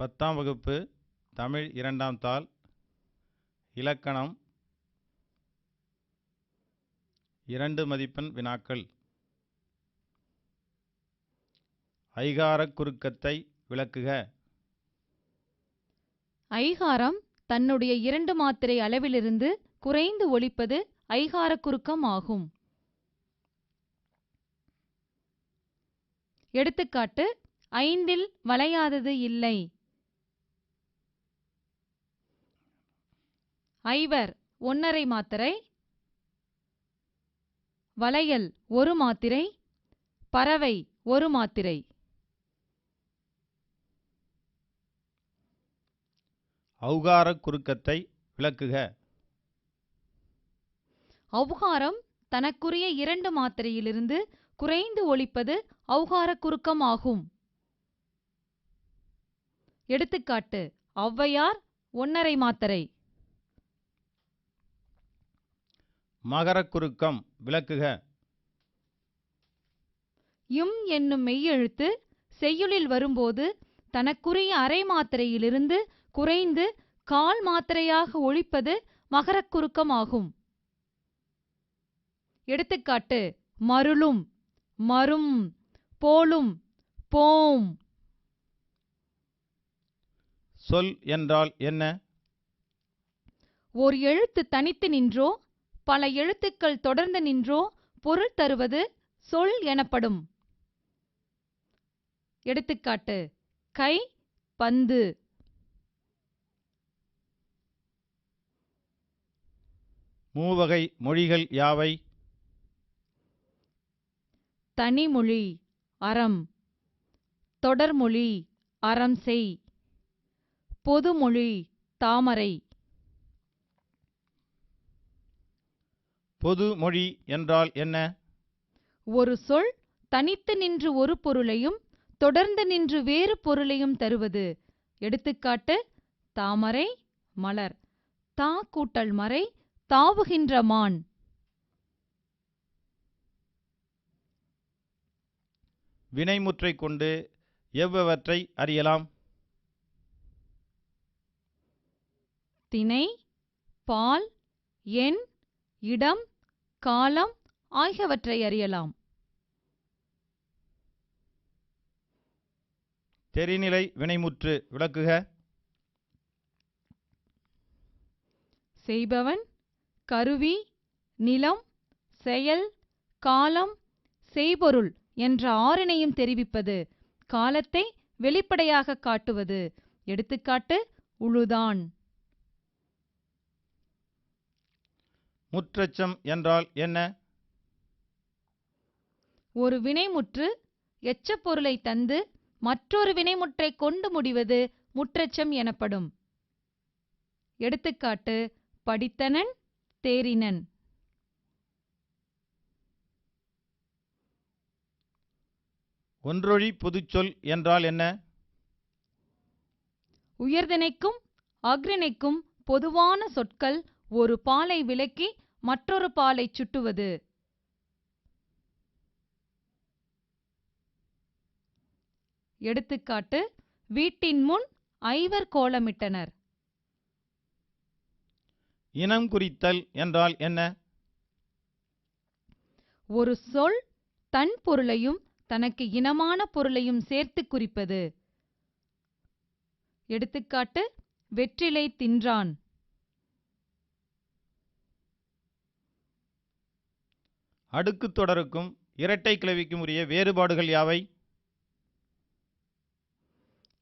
10ஆம் வகுப்பு தமிழ் 2ஆம் தாள் இலக்கணம் 2 மதிப்பெண் வினாக்கள். ஐகாரக் குறுக்கத்தை விளக்குக. ஐகாரம் தன்னுடைய 2 மாத்திரை அளவிலிருந்து குறைந்து ஒலிப்பது ஐகாரக் குறுக்கம் ஆகும். எடுத்துக்காட்டு: 5இல் வளையாதது இல்லை. ஐவர் 1½ மாத்திரை, வளையல் 1 மாத்திரை, பறவை 1 மாத்திரை. ஔகாரக் குறுக்கத்தை விளக்குக. ஔகாரம் தனக்குரிய 2 மாத்திரையிலிருந்து குறைந்து ஒலிப்பது ஔகாரக் குறுக்கம் ஆகும். எடுத்துக்காட்டு: ஔவையார் 1½ மாத்திரை. மகரக் குறுக்கம் விளக்குக. யும் என்னும் மெய்யெழுத்து செய்யுளில் வரும்போது தனக்குரிய அரை மாத்திரையிலிருந்து குறைந்து 1/4 மாத்திரையாக ஒலிப்பது மகரக் குறுக்கம் ஆகும். எடுத்துக்காட்டு: மருளும், மரும், போலும், போம். சொல் என்றால் என்ன? ஓர் எழுத்து தனித்து நின்றோ பல எழுத்துக்கள் தொடர்ந்து நின்றோ பொருள் தருவது சொல் எனப்படும். எடுத்துக்காட்டு: கை, பந்து. மூவகை மொழிகள் யாவை? தனிமொழி அறம், தொடர்மொழி அறம் செய், பொதுமொழி தாமரை. பொதுமொழி என்றால் என்ன? ஒரு சொல் தனித்து நின்று ஒரு பொருளையும் தொடர்ந்து நின்று வேறு பொருளையும் தருவது. எடுத்துக்காட்டு: தாமரை, மலர். தா கூட்டல் மறை தாவுகின்ற மான். வினைமுற்றை கொண்டு எவ்வவற்றை அறியலாம்? திணை, பால், எண், இடம், காலம் ஆகியவற்றை அறியலாம். தெரிநிலை வினைமுற்று விளக்குக. செய்பவன், கருவி, நிலம், செயல், காலம், செய்பொருள் என்ற 6னையும் தெரிவிப்பது. காலத்தை வெளிப்படையாக காட்டுவது. எடுத்துக்காட்டு: உழுதான். முற்றச்சம் என்றால் என்ன? ஒரு வினைமுற்று எச்சப் பொருளை தந்து மற்றொரு வினைமுற்றை கொண்டு முடிவது முற்றச்சம் எனப்படும். எடுத்துக்காட்டு: படித்தனன், தேறினன். ஒன்றொழி பொதுச்சொல் என்றால் என்ன? உயர்திணைக்கும் அஃறிணைக்கும் பொதுவான சொற்கள் ஒரு பாலை விலக்கி மற்றொரு பாலை சுட்டுவது. எடுத்துக்காட்டு: வீட்டின் முன் ஐவர் கோலமிட்டனர். இனம் குறித்தல் என்றால் என்ன? ஒரு சொல் தன் பொருளையும் தனக்கு இனமான பொருளையும் சேர்த்து குறிப்பது. எடுத்துக்காட்டு: வெற்றிலை தின்றான். அடுக்குத் தொடருக்கும் இரட்டை கிளவிக்கும் உரிய வேறுபாடுகள் யாவை?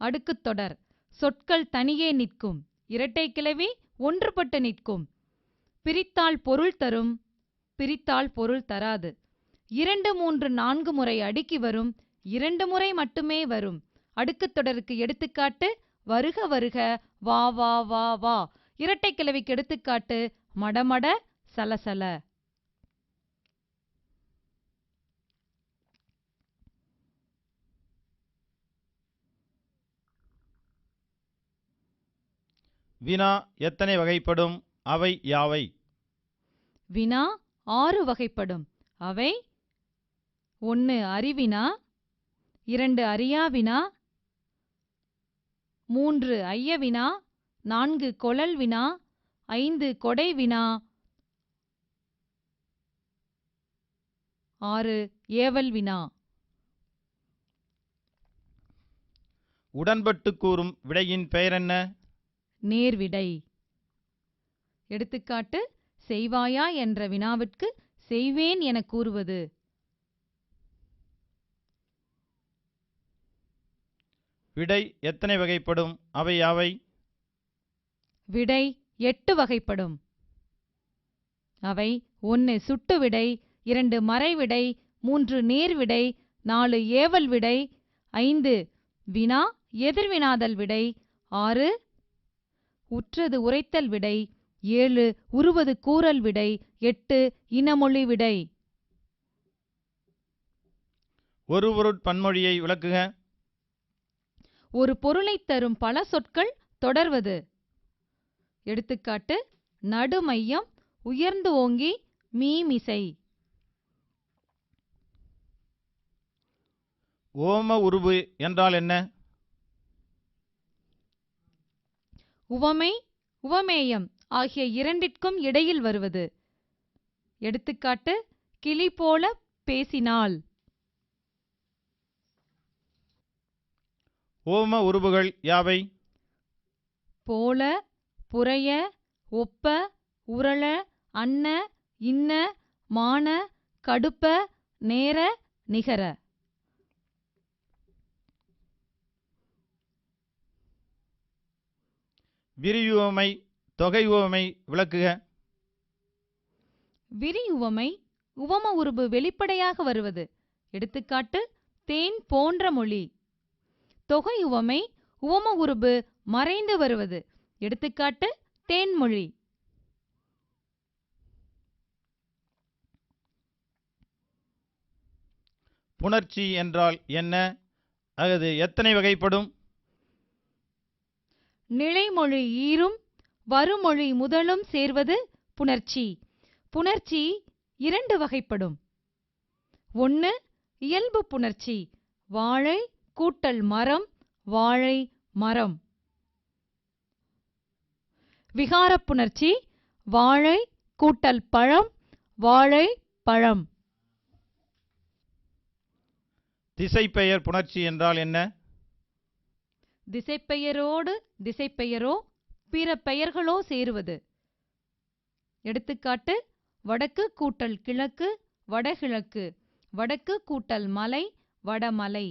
அடுக்குத் தொடர் சொற்கள் தனியே நிற்கும். இரட்டை கிளவி ஒன்றுபட்டு நிற்கும். பிரித்தால் பொருள் தரும், பிரித்தால் பொருள் தராது. 2, 3, 4 முறை அடுக்கி வரும், 2 முறை மட்டுமே வரும். அடுக்குத் தொடருக்கு எடுத்துக்காட்டு: வருக வருக, வா வா வா வா. இரட்டை கிளவிக்கு எடுத்துக்காட்டு: மடமட, சலசல. வினா எத்தனை வகைப்படும்? அவை யாவை? வினா 6 வகைப்படும். அவை: 1 அறிவினா, 2 அறியா வினா, 3 ஐய வினா, 4 கொளல் வினா, 5 கொடை வினா, 6 ஏவல் வினா. உடன்பட்டு கூறும் விடையின் பெயரென்ன? நேர்விடை. எடுத்துக்காட்டு: செய்வாயா என்ற வினாவிற்கு செய்வேன் என கூறுவது. விடை எத்தனை வகைப்படும்? அவை யாவை? விடை 8 வகைப்படும். அவை: 1 சுட்டு விடை, 2 மறைவிடை, 3 நேர்விடை, 4 ஏவல் விடை, 5 வினா எதிர்வினாதல் விடை, 6 உற்றது உரைத்தல் விடை, 7 உருவது கூறல் விடை, 8 இனமொழி விடை. ஒரு பொருட் பன்மொழியை விளக்குக. ஒரு பொருளைத் தரும் பல சொற்கள் தொடர்வது. எடுத்துக்காட்டு: நடுமையம், உயர்ந்து ஓங்கி, மீமிசை. ஓம உருபு என்றால் என்ன? உவமை, உவமேயம் ஆகிய இரண்டிற்கும் இடையில் வருவது. எடுத்துக்காட்டு: கிளி போல பேசினாள். ஓம உருபுகள் யாவை? போல, புரைய, ஒப்ப, உரள, அன்ன, இன்ன, மான, கடுப்ப, நேர, நிகர. விரியுவமை, தொகையுவமை விளக்குக. விரியுவமை உவம உருபு வெளிப்படையாக வருவது. எடுத்துக்காட்டு: தேன் போன்ற மொழி. தொகையுவமை உவம உருபு மறைந்து வருவது. எடுத்துக்காட்டு: தேன்மொழி. புணர்ச்சி என்றால் என்ன? அது எத்தனை வகைப்படும்? நிலைமொழி ஈரும் வருமொழி முதலும் சேர்வது புணர்ச்சி. புணர்ச்சி 2 வகைப்படும். 1 இயல்பு புணர்ச்சி, வாழை கூட்டல் மரம், வாழை மரம். விகாரப் புணர்ச்சி, வாழை கூட்டல் பழம், வாழை பழம். திசைப்பெயர் புணர்ச்சி என்றால் என்ன? திசைப்பெயரோடு திசைப்பெயரோ பிற பெயர்களோ சேருவது. எடுத்துக்காட்டு: வடக்கு கூட்டல் கிழக்கு, வடகிழக்கு. வடக்கு கூட்டல் மலை, வடமலை.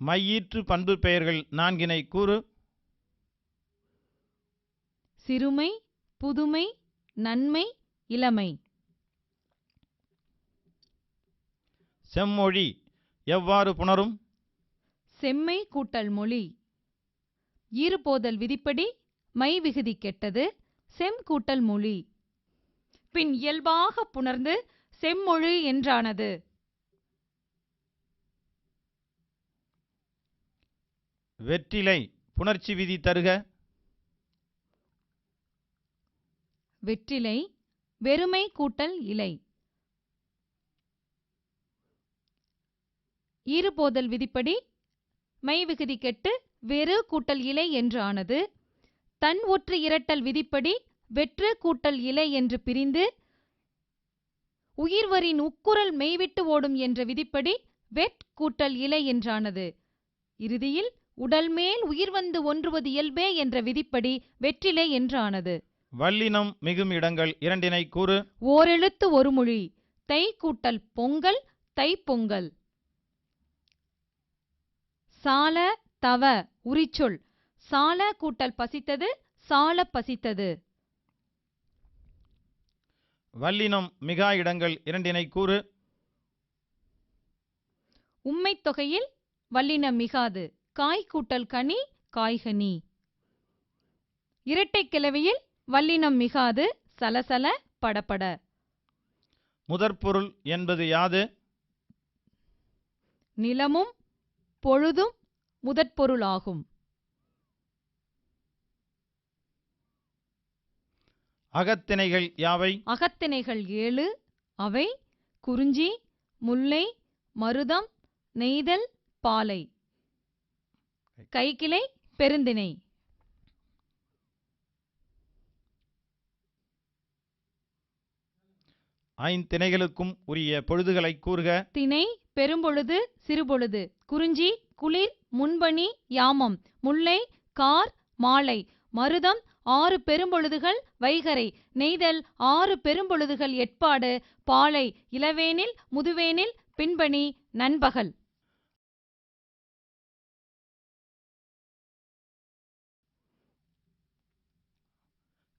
மையீற்று பண்பு பெயர்கள் 4 கூறு. சிறுமை, புதுமை, நன்மை, இளமை. செம்மொழி எவ்வாறு புணரும்? செம்மை கூட்டல் மொழி. ஈறுபோதல் விதிப்படி மை விகுதி கெட்டது, செம் கூட்டல் மொழி. பின் இயல்பாக புணர்ந்து செம்மொழி என்றானது. வெற்றிலை புணர்ச்சி விதி தருக. வெற்றிலை வெறுமை கூட்டல் இலை. ஈறுபோதல் விதிப்படி மை விகுதி கெட்டு வெறு கூட்டல் இலை என்று ஆனது. தன் ஒற்று இரட்டல் விதிப்படி வெற்று கூட்டல் இலை என்று பிரிந்து, உயிர்வரின் உக்குரல் மெய்விட்டு ஓடும் என்ற விதிப்படி வெட் கூட்டல் இலை என்றானது. இறுதியில் உடல் மேல் உயிர் வந்து ஒன்றுவது இயல்பே என்ற விதிப்படி வெற்றிலை என்றானது. வல்லினம் மிகும் இடங்கள் 2 கூறு. ஓரெழுத்து ஒரு மொழி. தை கூட்டல் பொங்கல், தைப்பொங்கல். சால தவ உரிச்சொல். சால கூட்டல் பசித்தது, சால பசித்தது. வல்லினம் மிகா இடங்கள் 2 கூறு. உம்மைத் தொகையில் வல்லினம் மிகாது. காய் கூட்டல் கனி, காய்கனி. இரட்டைக் கிளவியில் வல்லினம் மிகாது. சலசல, படபட. முதற்பொருள் என்பது யாது? நிலமும் பொழுதும் முதற்பொருளாகும். அகத்திணைகள் யாவை? அகத்திணைகள் 7. அவை: குறிஞ்சி, முல்லை, மருதம், நெய்தல், பாலை. கைக்கிளை பெருந்திணை. ஐந்திணைகளுக்கும் உரிய பொழுதுகளை கூறுக. திணை பெரும்பொழுது சிறுபொழுது, குறிஞ்சி குளிர் முன்பனி யாமம், முல்லை கார் மாலை, மருதம் 6 பெரும்பொழுதுகள், வைகறை நெய்தல் 6 பெரும்பொழுதுகள், எட்பாடு பாலை, இளவேனில் முதுவேனில் பின்பனி நண்பகல்.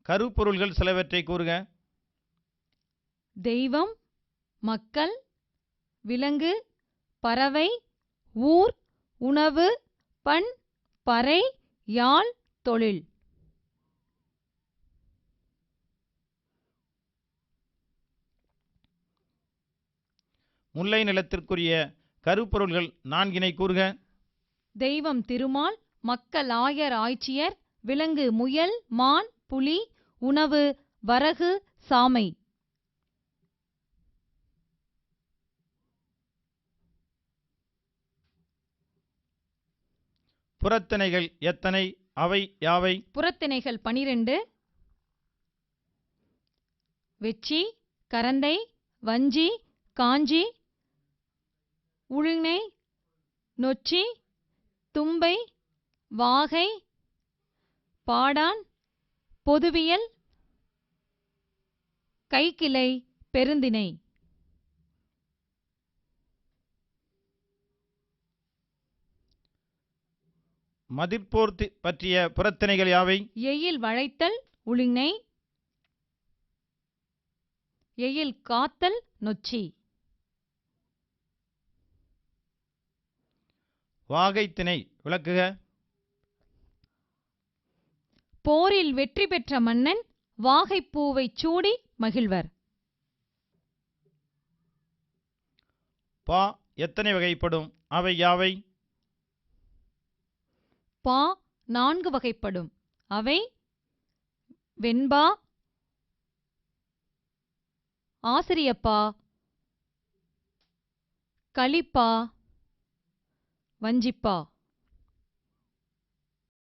கருப்பொருள்கள் சிலவற்றை கூறுக. தெய்வம், மக்கள், விலங்கு, பறவை, ஊர், உணவு, பண், பறை, யாழ், தொழில். முல்லை நிலத்திற்குரிய கருப்பொருள்கள் 4 கூறுக. தெய்வம் திருமால், மக்கள் ஆயர் ஆய்ச்சியர், விலங்கு முயல் மான் புலி, உணவு வரகு சாமை. புறத்திணைகள் எத்தனை? அவை யாவை? புறத்திணைகள் 12. வெச்சி, கரந்தை, வஞ்சி, காஞ்சி, உழிஞை, நொச்சி, தும்பை, வாகை, பாடான், பொதுவியல், கைக்கிளை பெருந்திணை. மதிர்போர் பற்றிய புறத்திணைகள் யாவை? எயில் வளைத்தல் உழிஞை, எயில் காத்தல் நொச்சி. வாகைத்திணை விளக்குக. போரில் வெற்றி பெற்ற மன்னன் வாகைப்பூவைச் சூடி மகிழ்வர். பா எத்தனை வகைப்படும்? அவை யாவை? பா 4 வகைப்படும். அவை வெண்பா, ஆசிரியப்பா, களிப்பா, வஞ்சிப்பா.